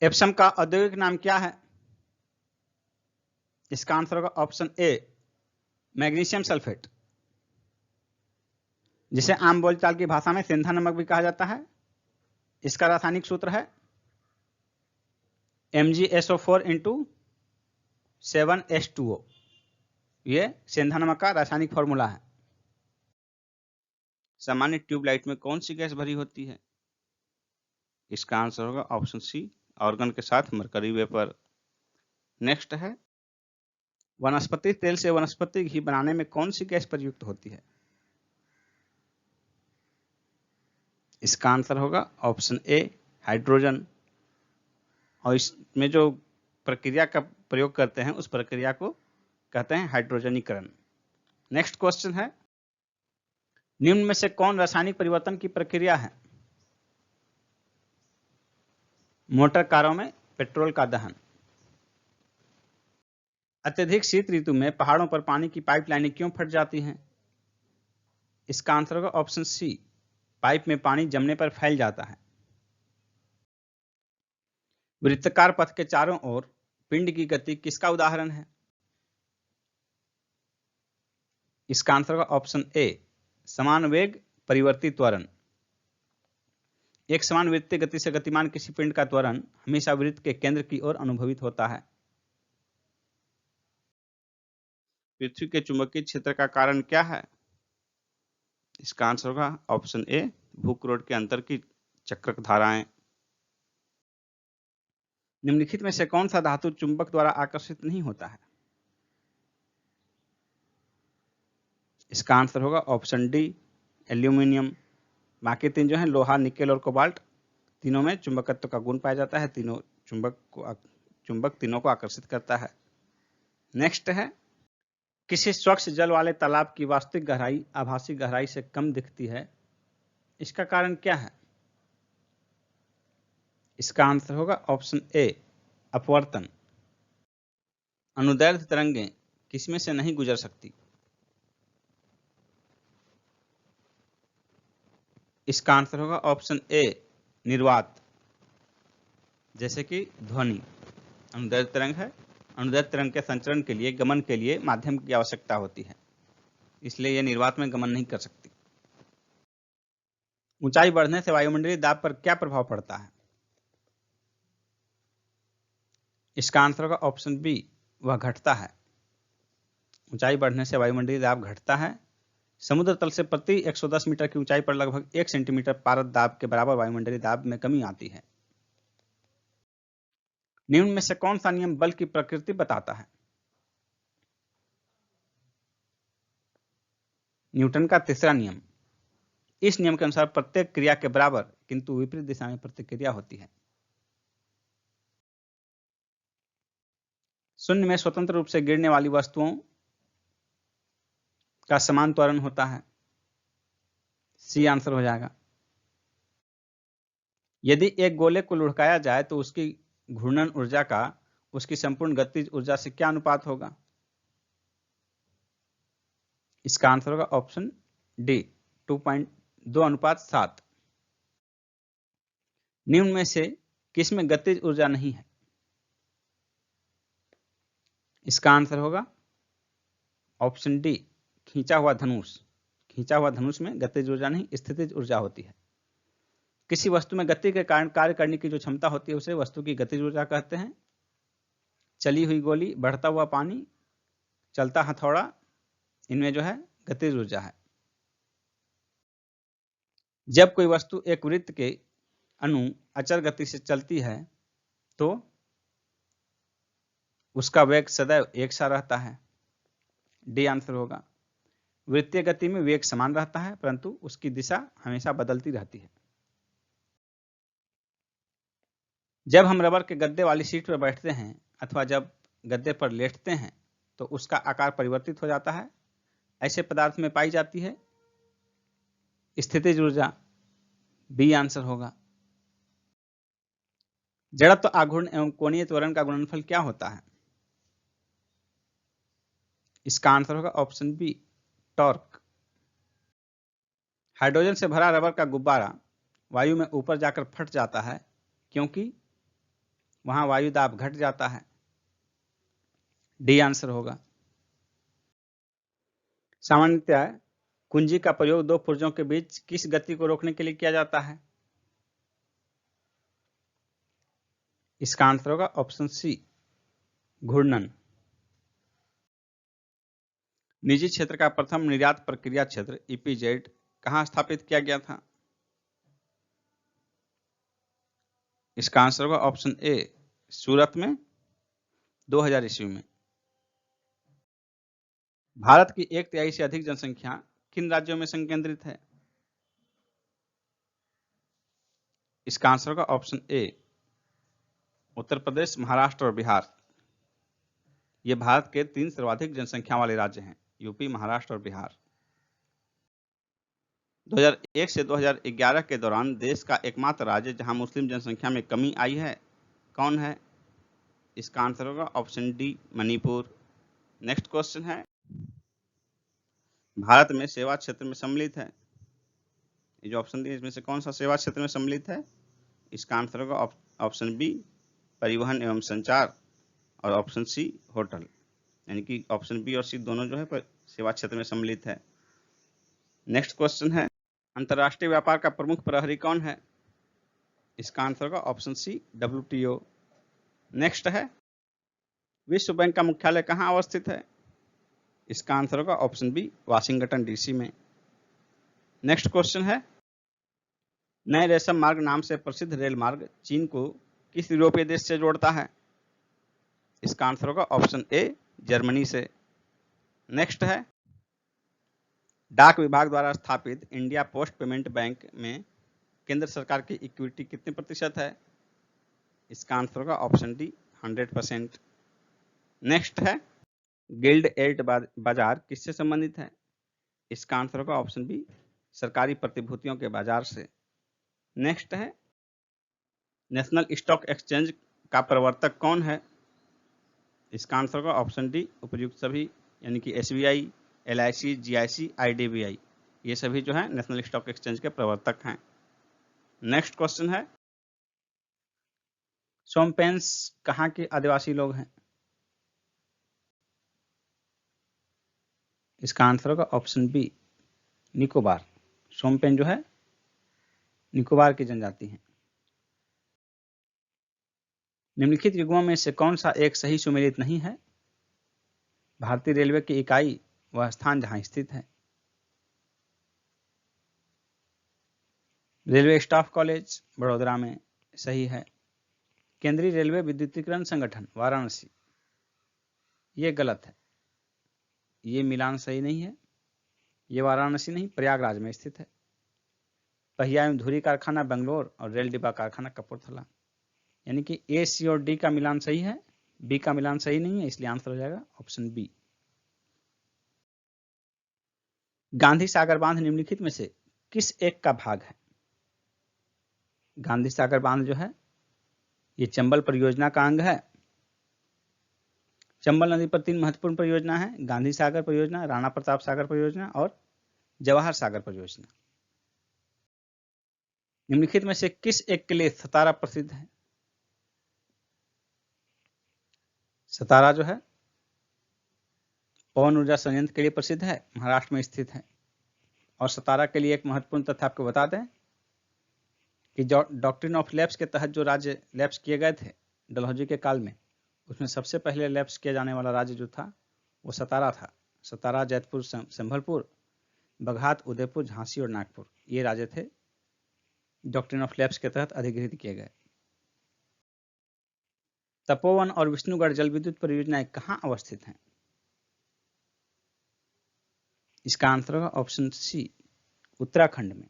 Epsom का औद्योगिक नाम क्या है? इसका आंसर होगा ऑप्शन ए मैग्नीशियम सल्फेट, जिसे आम बोलचाल की भाषा में सेंधा नमक भी कहा जाता है। इसका रासायनिक सूत्र है MgSO4 इंटू 7H2O। ये सेंधा नमक का रासायनिक फॉर्मूला है। सामान्य ट्यूबलाइट में कौन सी गैस भरी होती है? इसका आंसर होगा ऑप्शन सी ऑर्गन के साथ मरकरी वेपर। नेक्स्ट है वनस्पति तेल से वनस्पति घी बनाने में कौन सी गैस प्रयुक्त होती है? इसका आंसर होगा ऑप्शन ए हाइड्रोजन। और इसमें जो प्रक्रिया का प्रयोग करते हैं उस प्रक्रिया को कहते हैं हाइड्रोजनीकरण। नेक्स्ट क्वेश्चन है निम्न में से कौन रासायनिक परिवर्तन की प्रक्रिया है? मोटर कारों में पेट्रोल का दहन। अत्यधिक शीत ऋतु में पहाड़ों पर पानी की पाइपलाइनें क्यों फट जाती हैं? इसका आंसर होगा ऑप्शन सी पाइप में पानी जमने पर फैल जाता है। वृत्ताकार पथ के चारों ओर पिंड की गति किसका उदाहरण है? इसका आंसर होगा ऑप्शन ए समान वेग परिवर्ती त्वरण। एक समान वृत्तीय गति से गतिमान किसी पिंड का त्वरण हमेशा वृत्त के केंद्र की ओर अनुभवित होता है। पृथ्वी के चुंबकीय क्षेत्र का कारण क्या है? इसका आंसर होगा ऑप्शन ए भूकरोट के अंतर की चक्र धाराएं। निम्नलिखित में से कौन सा धातु चुंबक द्वारा आकर्षित नहीं होता है? इसका आंसर होगा ऑप्शन डी एल्यूमिनियम। बाकी तीन जो है लोहा, निकेल और कोबाल्ट, तीनों में चुंबकत्व का गुण पाया जाता है। तीनों चुंबक तीनों को आकर्षित करता है। नेक्स्ट है किसी स्वच्छ जल वाले तालाब की वास्तविक गहराई आभासी गहराई से कम दिखती है, इसका कारण क्या है? इसका आंसर होगा ऑप्शन ए अपवर्तन। अनुदैर्ध्य तरंगें किसमें से नहीं गुजर सकती? इसका आंसर होगा ऑप्शन ए निर्वात, जैसे कि ध्वनि अनुदैर्ध्य तरंग है। अनुदैर्ध्य तरंग के संचरण के लिए गमन के लिए माध्यम की आवश्यकता होती है, इसलिए यह निर्वात में गमन नहीं कर सकती। ऊंचाई बढ़ने से वायुमंडलीय दाब पर क्या प्रभाव पड़ता है? इसका आंसर होगा ऑप्शन बी वह घटता है। ऊंचाई बढ़ने से वायुमंडलीय दाब घटता है। समुद्र तल से प्रति 110 मीटर की ऊंचाई पर लगभग 1 सेंटीमीटर पारद दाब के बराबर वायुमंडलीय दाब में कमी आती है। निम्न में से कौन सा नियम बल की प्रकृति बताता है? न्यूटन का तीसरा नियम। इस नियम के अनुसार प्रत्येक क्रिया के बराबर किंतु विपरीत दिशा में प्रतिक्रिया होती है। शून्य में स्वतंत्र रूप से गिरने वाली वस्तुओं का समान त्वरण होता है। सी आंसर हो जाएगा। यदि एक गोले को लुढ़काया जाए तो उसकी घूर्णन ऊर्जा का उसकी संपूर्ण गतिज ऊर्जा से क्या अनुपात होगा? इसका आंसर होगा ऑप्शन डी 2.2:7। निम्न में से किसमें गतिज ऊर्जा नहीं है? इसका आंसर होगा ऑप्शन डी खींचा हुआ धनुष। खींचा हुआ धनुष में गतिज ऊर्जा नहीं, स्थितिज ऊर्जा होती है। किसी वस्तु में गति के कारण कार्य करने की जो क्षमता होती है उसे वस्तु की गतिज ऊर्जा कहते हैं। चली हुई गोली, बढ़ता हुआ पानी, चलता हथौड़ा, इनमें जो है गतिज ऊर्जा है। जब कोई वस्तु एक वृत्त के अनु अचल गति से चलती है तो उसका वेग सदैव एक सा रहता है। डी आंसर होगा। वृत्तीय गति में वेग समान रहता है परंतु उसकी दिशा हमेशा बदलती रहती है। जब हम रबर के गद्दे वाली सीट पर बैठते हैं अथवा जब गद्दे पर लेटते हैं तो उसका आकार परिवर्तित हो जाता है। ऐसे पदार्थ में पाई जाती है स्थितिज ऊर्जा। बी आंसर होगा। जड़त्व आघूर्ण एवं कोणीय त्वरण का गुणनफल क्या होता है? इसका आंसर होगा ऑप्शन बी टॉर्क। हाइड्रोजन से भरा रबर का गुब्बारा वायु में ऊपर जाकर फट जाता है क्योंकि वहां वायु दाब घट जाता है। डी आंसर होगा। सामान्यतः कुंजी का प्रयोग दो पुर्जों के बीच किस गति को रोकने के लिए किया जाता है? इसका आंसर होगा ऑप्शन सी, घूर्णन। निजी क्षेत्र का प्रथम निर्यात प्रक्रिया क्षेत्र ईपीजेड कहां स्थापित किया गया था? इसका आंसर होगा ऑप्शन ए, सूरत में 2000 ईस्वी में। भारत की 1/3 से अधिक जनसंख्या किन राज्यों में संकेंद्रित है? इसका आंसर होगा ऑप्शन ए, उत्तर प्रदेश, महाराष्ट्र और बिहार। ये भारत के 3 सर्वाधिक जनसंख्या वाले राज्य हैं, यूपी, महाराष्ट्र और बिहार। 2001 से 2011 के दौरान देश का एकमात्र राज्य जहां मुस्लिम जनसंख्या में कमी आई है, कौन है? इसका आंसर होगा option D, Manipur. Next question है, भारत में सेवा क्षेत्र में सम्मिलित है, ये जो ऑप्शन दिए इसमें से कौन सा सेवा क्षेत्र में सम्मिलित है? इसका आंसर होगा ऑप्शन बी, परिवहन एवं संचार, और ऑप्शन सी, होटल। यानी कि ऑप्शन बी और सी दोनों जो है सेवा क्षेत्र में सम्मिलित है। नेक्स्ट क्वेश्चन है, अंतर्राष्ट्रीय व्यापार का प्रमुख प्रहरी कौन है? इसका आंसर होगा ऑप्शन सी, WTO। नेक्स्ट है, विश्व बैंक का मुख्यालय कहां अवस्थित है? इसका आंसर होगा ऑप्शन बी, वाशिंगटन डीसी में। नेक्स्ट क्वेश्चन है, नए रेशम मार्ग नाम से प्रसिद्ध रेल मार्ग चीन को किस यूरोपीय देश से जोड़ता है? इसका आंसर होगा ऑप्शन ए, जर्मनी से। नेक्स्ट है, डाक विभाग द्वारा स्थापित इंडिया पोस्ट पेमेंट बैंक में केंद्र सरकार की इक्विटी कितने प्रतिशत है? इसका आंसर होगा ऑप्शन डी, 100%। नेक्स्ट है, गिल्ड एड बाजार किससे संबंधित है? इसका आंसर होगा ऑप्शन बी, सरकारी प्रतिभूतियों के बाजार से। नेक्स्ट है, नेशनल स्टॉक एक्सचेंज का प्रवर्तक कौन है? इसका आंसर होगा ऑप्शन डी, उपयुक्त सभी, यानी कि SBI, LIC, GIC, IDBI, ये सभी जो है नेशनल स्टॉक एक्सचेंज के प्रवर्तक हैं। नेक्स्ट क्वेश्चन है, शोम्पेन्स कहाँ के आदिवासी लोग हैं? इसका आंसर होगा ऑप्शन बी, निकोबार। शोम्पेन जो है निकोबार की जनजाति है। निम्नलिखित युग्मों में से कौन सा एक सही सुमेलित नहीं है? भारतीय रेलवे की इकाई वह स्थान जहां स्थित है। रेलवे स्टाफ कॉलेज बड़ोदरा में सही है। केंद्रीय रेलवे विद्युतीकरण संगठन वाराणसी, ये गलत है, ये मिलान सही नहीं है, ये वाराणसी नहीं प्रयागराज में स्थित है। पहिया एवं धुरी कारखाना बेंगलोर और रेल डिब्बा कारखाना कपूरथला। यानी कि ए, सी और डी का मिलान सही है, बी का मिलान सही नहीं है, इसलिए आंसर हो जाएगा ऑप्शन बी। गांधी सागर बांध निम्नलिखित में से किस एक का भाग है? गांधी सागर बांध जो है ये चंबल परियोजना का अंग है। चंबल नदी पर 3 महत्वपूर्ण परियोजना है, गांधी सागर परियोजना, राणा प्रताप सागर परियोजना और जवाहर सागर परियोजना। निम्नलिखित में से किस एक के लिए सतारा प्रसिद्ध है? सतारा जो है पवन ऊर्जा संयंत्र के लिए प्रसिद्ध है, महाराष्ट्र में स्थित है। और सतारा के लिए एक महत्वपूर्ण तथ्य आपको बता दें कि डॉक्ट्रिन ऑफ लैप्स के तहत जो राज्य लैप्स किए गए थे डलहौजी के काल में, उसमें सबसे पहले लैप्स किया जाने वाला राज्य जो था वो सतारा था। सतारा, जैतपुर, संभलपुर, बघात, उदयपुर, झांसी और नागपुर, ये राज्य थे डॉक्ट्रिन ऑफ लैप्स के तहत अधिग्रहित किए गए। तपोवन और विष्णुगढ़ जल विद्युत परियोजनाएं कहां अवस्थित हैं? इसका आंसर होगा ऑप्शन सी, उत्तराखंड में।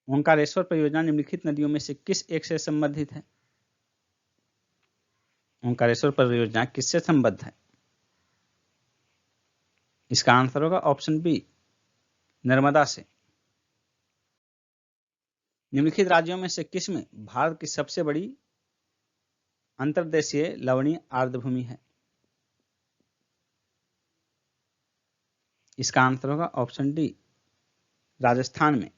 ओंकारेश्वर परियोजना निम्नलिखित नदियों में से किस एक से संबंधित है? ओंकारेश्वर परियोजना किससे संबद्ध है? इसका आंसर होगा ऑप्शन बी, नर्मदा से। निम्नलिखित राज्यों में से किस में भारत की सबसे बड़ी अंतर्देशीय लवणीय आर्द्रभूमि है? इसका आंसर होगा ऑप्शन डी, राजस्थान में।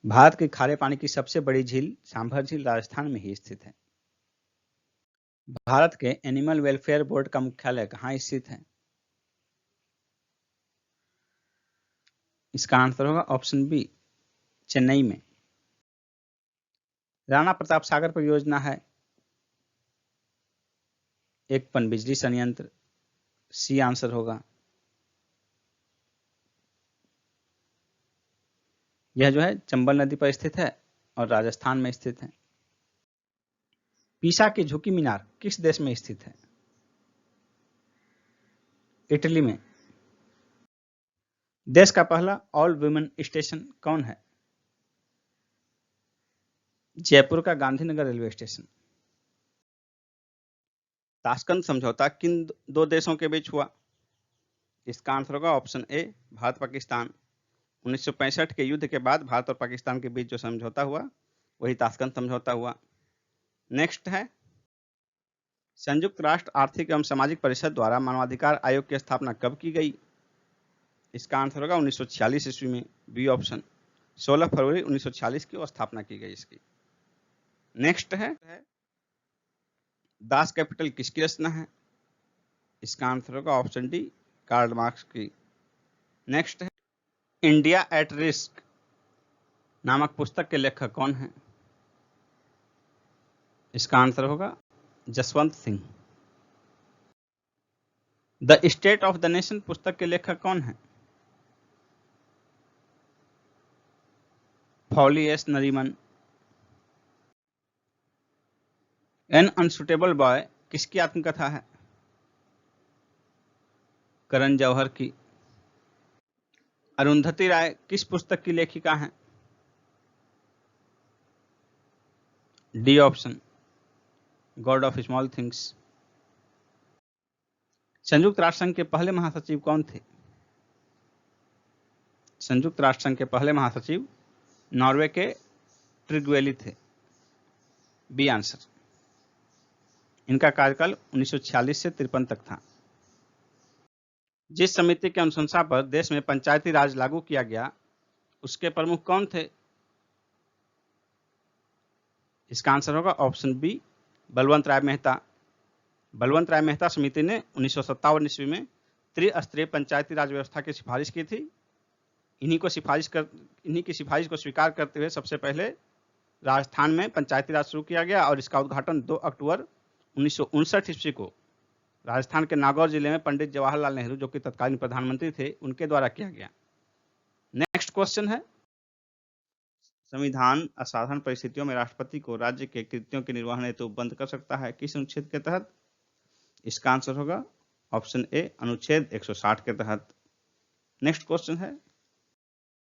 भारत की खारे पानी की सबसे बड़ी झील सांभर झील राजस्थान में ही स्थित है। भारत के एनिमल वेलफेयर बोर्ड का मुख्यालय कहाँ स्थित है? इसका आंसर होगा ऑप्शन बी, चेन्नई में। राणा प्रताप सागर परियोजना है एक पनबिजली संयंत्र। सी आंसर होगा। यह जो है चंबल नदी पर स्थित है और राजस्थान में स्थित है। पीसा की झुकी मीनार किस देश में स्थित है? इटली में। देश का पहला ऑल वुमेन स्टेशन कौन है? जयपुर का गांधीनगर रेलवे स्टेशन। ताशकंद समझौता किन दो देशों के बीच हुआ? इसका आंसर होगा ऑप्शन ए, भारत पाकिस्तान। 1965 के युद्ध के बाद भारत और पाकिस्तान के बीच जो समझौता हुआ वही ताशकंद समझौता हुआ। नेक्स्ट है, संयुक्त राष्ट्र आर्थिक एवं सामाजिक परिषद द्वारा मानवाधिकार आयोग की स्थापना कब की गई? इसका आंसर होगा 1946 ईस्वी में। बी ऑप्शन, 16 फरवरी 1946 की स्थापना की गई इसकी। नेक्स्ट है, दास कैपिटल किसकी रचना है? इसका आंसर होगा ऑप्शन डी, कार्ल मार्क्स की। नेक्स्ट है, इंडिया एट रिस्क नामक पुस्तक के लेखक कौन है? इसका आंसर होगा Jaswant Singh. The state of the nation पुस्तक के लेखक कौन है? Fali S Nariman. An unsuitable boy किसकी आत्मकथा है? करण जौहर की। अरुंधति राय किस पुस्तक की लेखिका हैं? D option, God of small things. संयुक्त राष्ट्र संघ के पहले महासचिव कौन थे? संयुक्त राष्ट्र संघ के पहले महासचिव नॉर्वे के ट्रिग्वेली थे। B answer. इनका कार्यकाल 1946 से 53 तक था। जिस समिति की अनुशंसा पर देश में पंचायती राज लागू किया गया उसके प्रमुख कौन थे? इसका आंसर होगा ऑप्शन बी, बलवंत राय मेहता। बलवंत राय मेहता समिति ने 1957 ईस्वी में त्रिस्तरीय पंचायती राज व्यवस्था की सिफारिश की थी। इन्हीं की सिफारिश को स्वीकार करते हुए सबसे पहले राजस्थान में पंचायती राज शुरू किया गया और इसका उद्घाटन 2 अक्टूबर 1959 ईस्वी को राजस्थान के नागौर जिले में पंडित जवाहरलाल नेहरू, जो कि तत्कालीन प्रधानमंत्री थे, उनके द्वारा किया गया। नेक्स्ट क्वेश्चन है, संविधान असाधारण परिस्थितियों में राष्ट्रपति को राज्य के कृत्यों के निर्वहन हेतु बंद कर सकता है किस अनुच्छेद के तहत? इसका आंसर होगा ऑप्शन ए, अनुच्छेद 160 के तहत। नेक्स्ट क्वेश्चन है,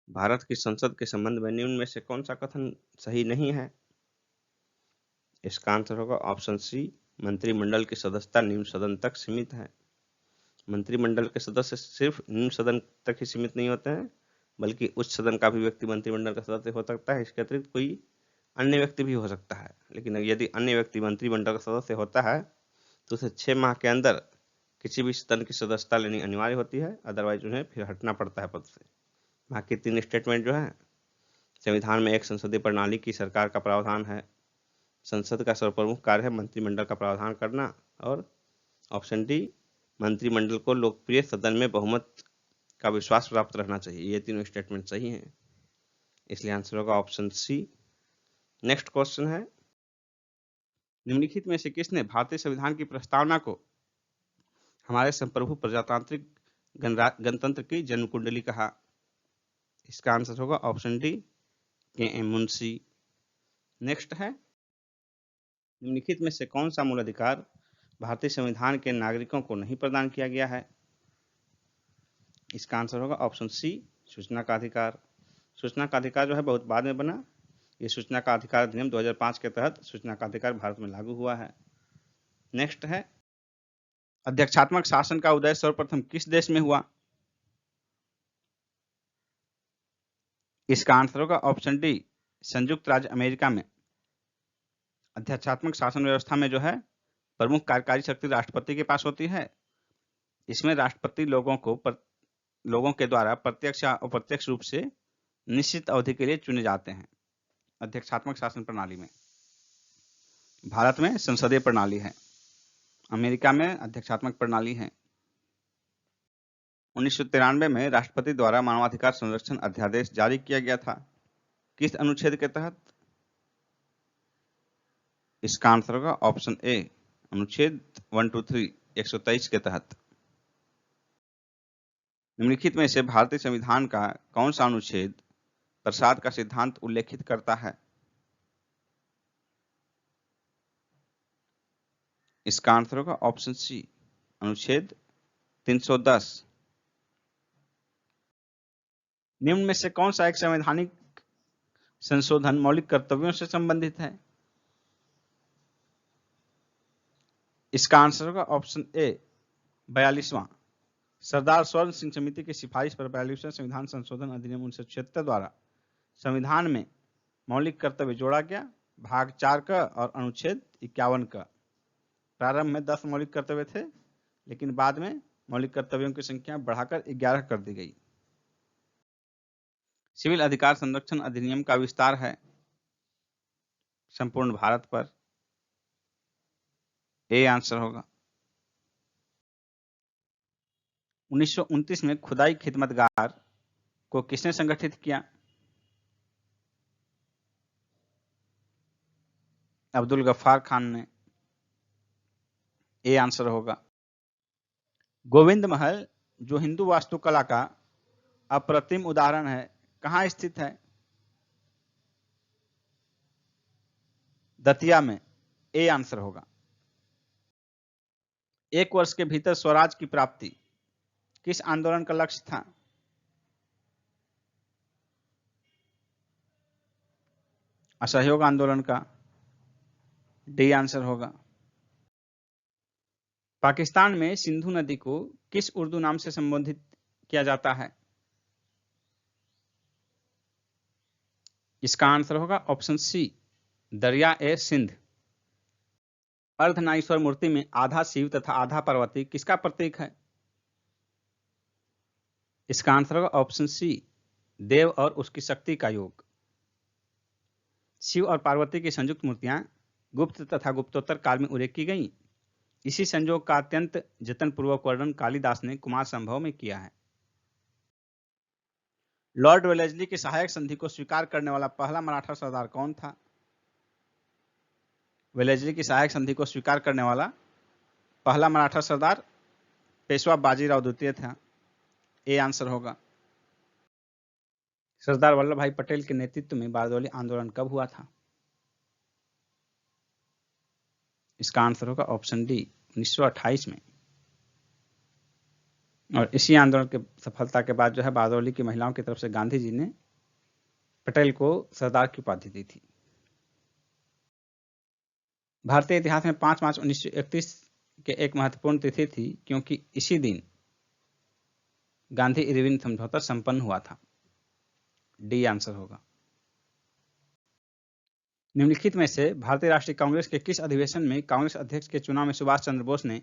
भारत की संसद के संबंध में निम्न में से कौन सा कथन सही नहीं है? इसका आंसर होगा ऑप्शन सी, मंत्रिमंडल की सदस्यता निम्न सदन तक सीमित है। मंत्रिमंडल के सदस्य सिर्फ निम्न सदन तक ही सीमित नहीं होते हैं, बल्कि उच्च सदन का भी व्यक्ति मंत्रिमंडल का सदस्य हो सकता है। इसके अतिरिक्त कोई अन्य व्यक्ति भी हो सकता है, लेकिन यदि अन्य व्यक्ति मंत्रिमंडल का सदस्य होता है तो उसे 6 माह के अंदर किसी भी सदन की सदस्यता लेनी अनिवार्य होती है, अदरवाइज उन्हें फिर हटना पड़ता है पद से। बाकी 3 स्टेटमेंट जो है, संविधान में एक संसदीय प्रणाली की सरकार का प्रावधान है, संसद का सर्वप्रमुख कार्य है मंत्रिमंडल का प्रावधान करना, और ऑप्शन डी, मंत्रिमंडल को लोकप्रिय सदन में बहुमत का विश्वास प्राप्त रहना चाहिए। ये तीनों स्टेटमेंट सही हैं, इसलिए आंसर होगा ऑप्शन सी। नेक्स्ट क्वेश्चन है, निम्नलिखित में से किसने भारतीय संविधान की प्रस्तावना को हमारे संप्रभु प्रजातांत्रिक गणतंत्र की जन्म कुंडली कहा? इसका आंसर होगा option D, KM. Munshi. Next है, निम्नलिखित में से कौन सा मूल अधिकार भारतीय संविधान के नागरिकों को नहीं प्रदान किया गया है? इसका आंसर होगा ऑप्शन सी, सूचना का अधिकार। सूचना का अधिकार जो है बहुत बाद में बना। ये सूचना का अधिकार अधिनियम 2005 के तहत सूचना का अधिकार भारत में लागू हुआ है। नेक्स्ट है, अध्यक्षात्मक शासन का उदय सर्वप्रथम किस देश में हुआ? इसका आंसर होगा ऑप्शन डी, संयुक्त राज्य अमेरिका में। अध्यक्षात्मक शासन व्यवस्था में जो है प्रमुख कार्यकारी शक्ति राष्ट्रपति के पास होती है। इसमें राष्ट्रपति लोगों के द्वारा प्रत्यक्ष या अप्रत्यक्ष रूप से निश्चित अवधि के लिए चुने जाते हैं। अध्यक्षात्मक शासन प्रणाली में भारत में संसदीय प्रणाली है, अमेरिका में अध्यक्षात्मक प्रणाली है। 1993 में राष्ट्रपति द्वारा मानवाधिकार संरक्षण अध्यादेश जारी किया गया था। किस अनुच्छेद के तहत? इसका आंसर होगा ऑप्शन ए, अनुच्छेद 123 123 के तहत। निम्नलिखित में से भारतीय संविधान का कौन सा अनुच्छेद प्रसाद का सिद्धांत उल्लेखित करता है? इसका आंसर होगा ऑप्शन सी, अनुच्छेद 310। निम्न में से कौन सा एक संवैधानिक संशोधन मौलिक कर्तव्यों से संबंधित है? इसका आंसर होगा ऑप्शन ए, 42वां। सरदार स्वर्ण सिंह समिति की सिफारिश पर 42वें संविधान संशोधन अधिनियम 1976 द्वारा संविधान में मौलिक कर्तव्य जोड़ा गया, भाग 4 का और अनुच्छेद 51 का। प्रारंभ में 10 मौलिक कर्तव्य थे, लेकिन बाद में मौलिक कर्तव्यों की संख्या बढ़ाकर 11 कर दी गई। सिविल अधिकार संरक्षण अधिनियम का विस्तार है संपूर्ण भारत पर। ए आंसर होगा। 1929 में खुदाई खिदमतगार को किसने संगठित किया? अब्दुल गफ्फार खान ने। ए आंसर होगा। गोविंद महल जो हिंदू वास्तुकला का अप्रतिम उदाहरण है, कहाँ स्थित है? दतिया में। ए आंसर होगा। 1 वर्ष के भीतर स्वराज की प्राप्ति किस आंदोलन का लक्ष्य था? असहयोग आंदोलन का। डी आंसर होगा। पाकिस्तान में सिंधु नदी को किस उर्दू नाम से संबोधित किया जाता है? इसका आंसर होगा ऑप्शन सी, दरिया ए सिंध। अर्धनारीश्वर मूर्ति में आधा शिव तथा आधा पार्वती किसका प्रतीक है? इसका आंसर होगा ऑप्शन सी, देव और उसकी शक्ति का योग। शिव और पार्वती की संयुक्त मूर्तियां गुप्त तथा गुप्तोत्तर काल में उल्लेख की गई। इसी संयोग का अत्यंत जतनपूर्वक वर्णन कालिदास ने कुमार संभव में किया है। लॉर्ड वेलेस्ली की सहायक संधि को स्वीकार करने वाला पहला मराठा सरदार कौन था? वेलेस्ली की सहायक संधि को स्वीकार करने वाला पहला मराठा सरदार पेशवा बाजीराव द्वितीय था। ए आंसर होगा। सरदार वल्लभ भाई पटेल के नेतृत्व में बारदौली आंदोलन कब हुआ था? इसका आंसर होगा ऑप्शन डी, 1928 में। और इसी आंदोलन के सफलता के बाद जो है बारदौली की महिलाओं की तरफ से गांधी जी ने पटेल को सरदार की उपाधि दी थी। भारतीय इतिहास में 5 मार्च 1931 के एक महत्वपूर्ण तिथि थी, क्योंकि इसी दिन गांधी इरविन समझौता संपन्न हुआ था। डी आंसर होगा। निम्नलिखित में से भारतीय राष्ट्रीय कांग्रेस के किस अधिवेशन में कांग्रेस अध्यक्ष के चुनाव में सुभाष चंद्र बोस ने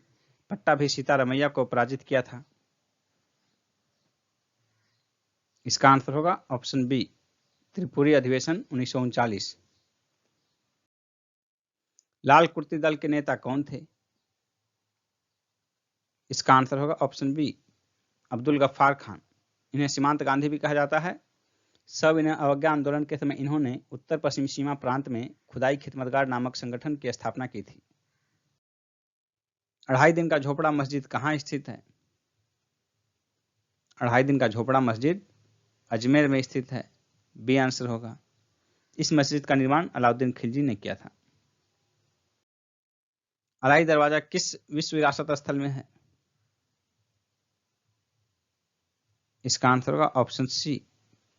पट्टाभी सीतारमैया को पराजित किया था? इसका आंसर होगा ऑप्शन बी, त्रिपुरी अधिवेशन 1939। लाल कुर्ती दल के नेता कौन थे? इसका आंसर होगा ऑप्शन बी, अब्दुल गफ्फार खान। इन्हें सीमांत गांधी भी कहा जाता है। सविनय अवज्ञा आंदोलन के समय इन्होंने उत्तर पश्चिमी सीमा प्रांत में खुदाई खिदमतगार नामक संगठन की स्थापना की थी। 2.5 दिन का झोपड़ा मस्जिद कहाँ स्थित है? 2.5 दिन का झोपड़ा मस्जिद अजमेर में स्थित है। बी आंसर होगा। इस मस्जिद का निर्माण अलाउद्दीन खिलजी ने किया था। अलाई दरवाजा किस विश्व विरासत स्थल में है? इसका आंसर होगा ऑप्शन सी,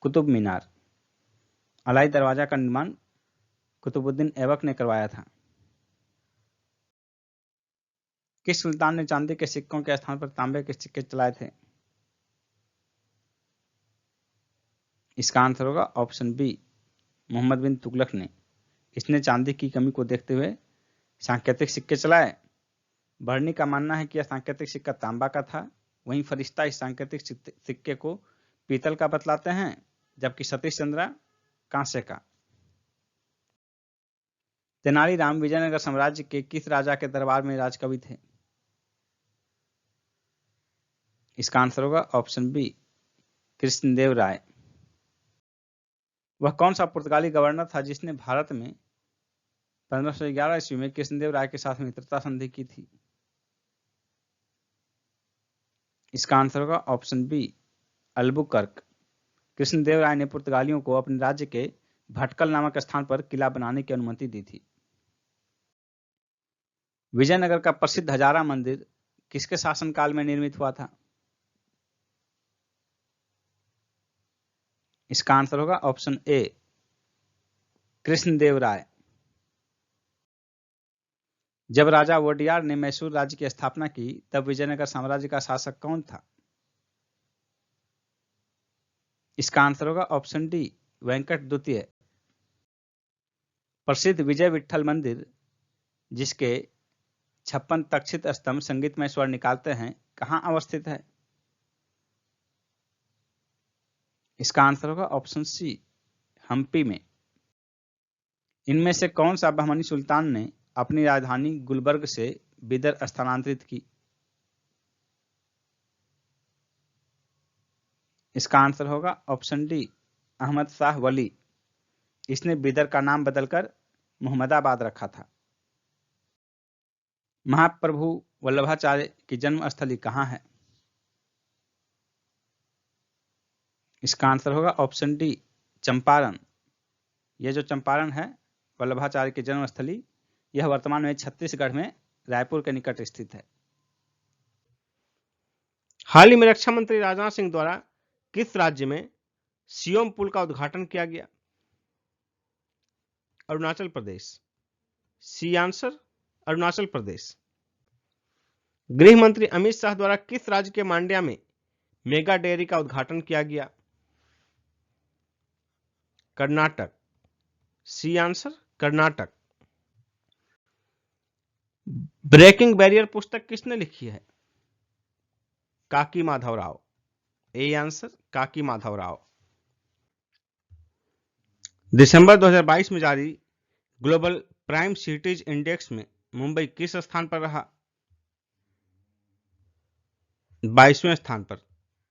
कुतुब मीनार। अलाई दरवाजा का निर्माण कुतुबुद्दीन ऐबक ने करवाया था। किस सुल्तान ने चांदी के सिक्कों के स्थान पर तांबे के सिक्के चलाए थे? इसका आंसर होगा ऑप्शन बी, मोहम्मद बिन तुगलक ने। इसने चांदी की कमी को देखते हुए सांकेतिक सिक्के चलाए। बर्नी का मानना है कि यह सांकेतिक सिक्का तांबा का था, वहीं फरिश्ता इस सांकेतिक सिक्के को पीतल का बतलाते हैं। जबकि सतीश चंद्र कांसे का। तेनालीराम विजयनगर साम्राज्य के किस राजा के दरबार में राजकवि थे? इसका आंसर होगा ऑप्शन बी, कृष्णदेव राय। वह कौन सा पुर्तगाली गवर्नर था जिसने भारत में 1511 ईस्वी में कृष्णदेव राय के साथ मित्रता संधि की थी? इसका आंसर होगा ऑप्शन बी, अल्बुकर्क। कृष्णदेव राय ने पुर्तगालियों को अपने राज्य के भटकल नामक स्थान पर किला बनाने की अनुमति दी थी। विजयनगर का प्रसिद्ध हजारा मंदिर किसके शासनकाल में निर्मित हुआ था? इसका आंसर होगा ऑप्शन ए, कृष्णदेव राय। जब राजा वोडियार ने मैसूर राज्य की स्थापना की तब विजयनगर साम्राज्य का शासक कौन था? इसका आंसर होगा ऑप्शन डी, वेंकट द्वितीय। प्रसिद्ध विजय विठ्ठल मंदिर जिसके 56 तक्षित स्तंभ संगीतमय स्वर निकालते हैं कहां अवस्थित है? इसका आंसर होगा ऑप्शन सी, हम्पी में। इनमें से कौन सा बहमनी सुल्तान ने अपनी राजधानी गुलबर्ग से बिदर स्थानांतरित की? इसका आंसर होगा ऑप्शन डी, अहमद शाह वली। इसने बिदर का नाम बदलकर मोहम्मदाबाद रखा था। महाप्रभु वल्लभाचार्य की जन्मस्थली कहां है? इसका आंसर होगा ऑप्शन डी, चंपारण। यह जो चंपारण है वल्लभाचार्य की जन्मस्थली, यह वर्तमान में छत्तीसगढ़ में रायपुर के निकट स्थित है। हाल ही में रक्षा मंत्री राजनाथ सिंह द्वारा किस राज्य में सियोम पुल का उद्घाटन किया गया? अरुणाचल प्रदेश। C answer, Arunachal Pradesh. गृह मंत्री अमित शाह द्वारा किस राज्य के मांड्या में मेगा डेयरी का उद्घाटन किया गया? Karnataka. C answer, Karnataka. Breaking barrier पुस्तक किसने लिखी है? काकी माधवराव। ए आंसर, काकी माधवराव। दिसंबर 2022 में जारी ग्लोबल प्राइम सिटीज इंडेक्स में मुंबई किस स्थान पर रहा? 22वें स्थान पर।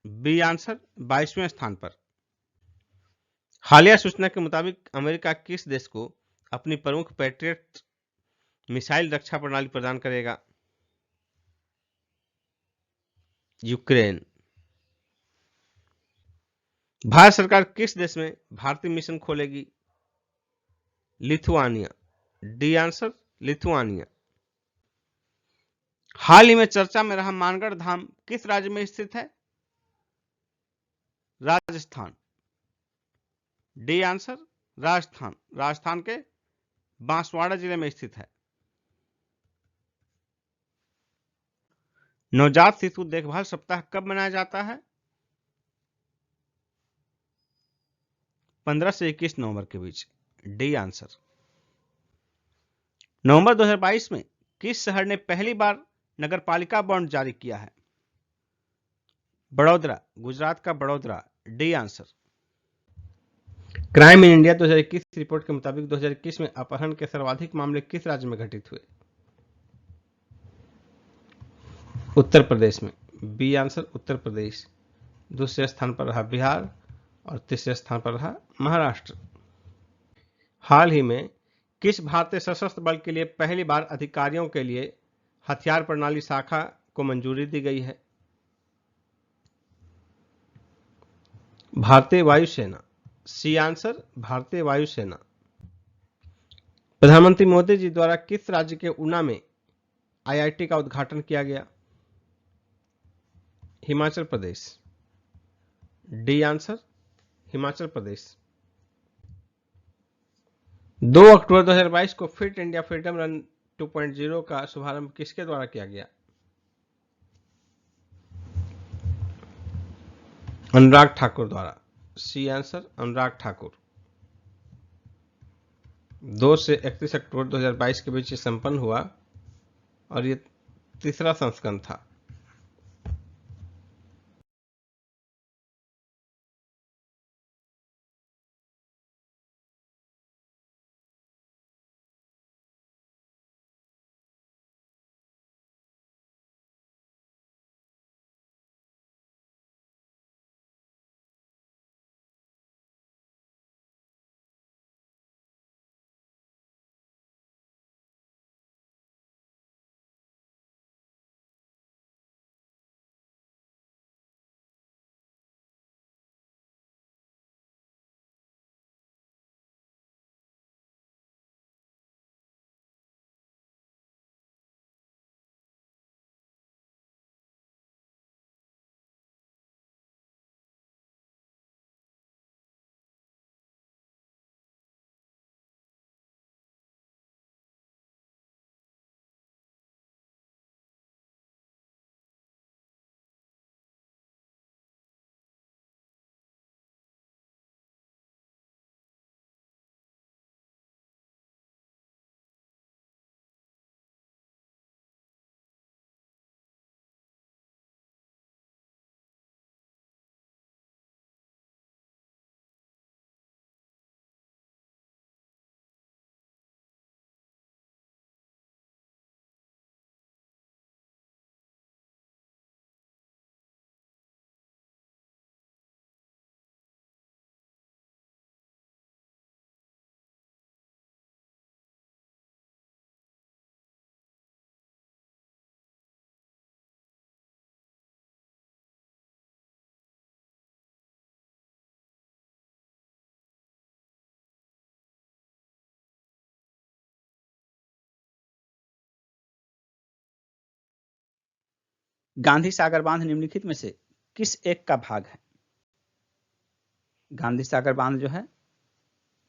बी आंसर, 22वें स्थान पर। हालिया सूचना के मुताबिक अमेरिका किस देश को अपनी प्रमुख पैट्रियट मिसाइल रक्षा प्रणाली प्रदान करेगा? यूक्रेन। भारत सरकार किस देश में भारतीय मिशन खोलेगी? लिथुआनिया। D answer, Lithuania. हाल ही में चर्चा में रहा मानगढ़ धाम किस राज्य में स्थित है? राजस्थान। D answer, Rajasthan. राजस्थान के बांसवाड़ा जिले में स्थित है। नवजात शिशु देखभाल सप्ताह कब मनाया जाता है? 15 से 21 नवंबर के बीच। D answer. नवंबर 2022 में किस शहर ने पहली बार नगरपालिका बॉन्ड जारी किया है? बड़ौदा, गुजरात का Baroda. D answer. Crime in India 2021 report के मुताबिक 2021 में अपहरण के सर्वाधिक मामले किस राज्य में घटित हुए? उत्तर प्रदेश में। B answer, Uttar Pradesh. दूसरे स्थान पर रहा बिहार और तीसरे स्थान पर रहा महाराष्ट्र। हाल ही में किस भारतीय सशस्त्र बल के लिए पहली बार अधिकारियों के लिए हथियार प्रणाली शाखा को मंजूरी दी गई है? भारतीय वायुसेना। सी आंसर, भारतीय वायुसेना। प्रधानमंत्री मोदी जी द्वारा किस राज्य के ऊना में आईआईटी का उद्घाटन किया गया? हिमाचल प्रदेश। D answer, Himachal Pradesh. 2 अक्टूबर 2022 को फिट इंडिया फ्रीडम रन 2.0 का शुभारंभ किसके द्वारा किया गया? अनुराग ठाकुर द्वारा। C answer, Anurag Thakur. 2 से 31 अक्टूबर 2022 के बीच संपन्न हुआ और ये तीसरा संस्करण था। गांधी सागर बांध निम्नलिखित में से किस एक का भाग है? गांधी सागर बांध जो है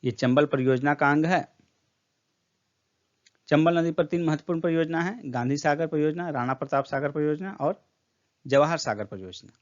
ये चंबल परियोजना का अंग है। चंबल नदी पर 3 महत्वपूर्ण परियोजना है, गांधी सागर परियोजना, राणा प्रताप सागर परियोजना और जवाहर सागर परियोजना।